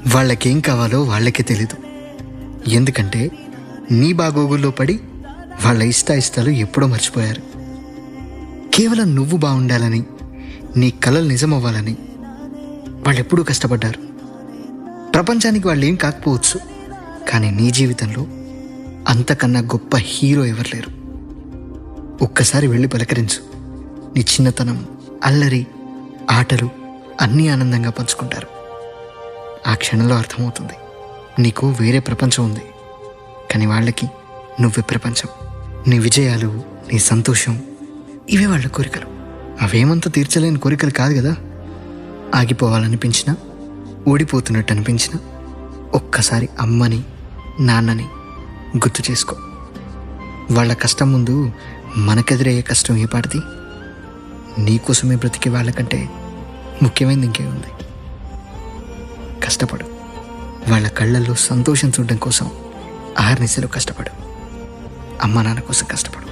వాళ్ళకేం కావాలో వాళ్ళకే తెలీదు. ఎందుకంటే నీ బాగోగుల్లో పడి వాళ్ళ ఇష్టాయిష్టాలు ఎప్పుడో మర్చిపోయారు. కేవలం నువ్వు బాగుండాలని, నీ కలలు నిజమవ్వాలని వాళ్ళెప్పుడూ కష్టపడ్డారు. ప్రపంచానికి వాళ్ళు ఏం కాకపోవచ్చు, కానీ నీ జీవితంలో అంతకన్నా గొప్ప హీరో ఎవరు లేరు. ఒక్కసారి వెళ్ళి పలకరించు. నీ చిన్నతనం, అల్లరి, ఆటలు అన్నీ ఆనందంగా పంచుకుంటారు. ఆ క్షణంలో అర్థమవుతుంది నీకు వేరే ప్రపంచం ఉంది, కానీ వాళ్ళకి నువ్వే ప్రపంచం. నీ విజయాలు, నీ సంతోషం ఇవే వాళ్ళ కోరికలు. అవేమంతా తీర్చలేని కోరికలు కాదు కదా. ఆగిపోవాలనిపించినా, ఓడిపోతున్నట్టు అనిపించినా ఒక్కసారి అమ్మని, నాన్నని గుర్తు చేసుకో. వాళ్ళ కష్టం ముందు మనకెదురయ్యే కష్టం ఏ పాటిది? నీకోసమే బ్రతికే వాళ్ళకంటే ముఖ్యమైనది ఇంకేముంది? కష్టపడు. వాళ్ళ కళ్ళల్లో సంతోషం చూడడం కోసం ఆహర్నిశలు కష్టపడు. అమ్మ నాన్న కోసం కష్టపడు.